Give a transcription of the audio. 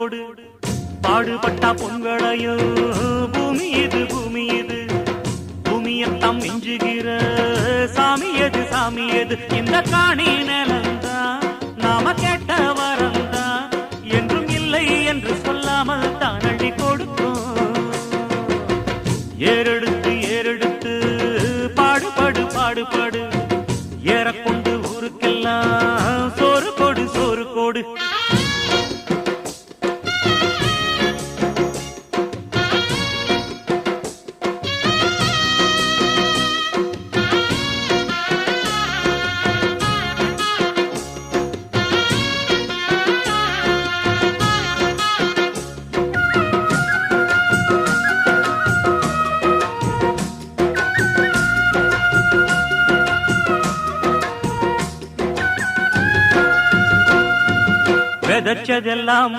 பாடுபட்டா பொங்கலையோ பூமி இது பூமி இது பூமியத்தம் மிஞ்சுகிற சாமி எது சாமி எது இந்த காணி நிலந்தான் நாம கேட்ட வரந்தான் என்றும் இல்லை என்று சொல்லாமல் தான் அள்ளி கொடுக்கும் ஏறெடுத்து ஏறெடுத்து பாடுபடு பாடுபடு ஏறக்கொண்டு ஊருக்கெல்லாம் சோறு கொடு சோறு கொடு விதைச்சதெல்லாம்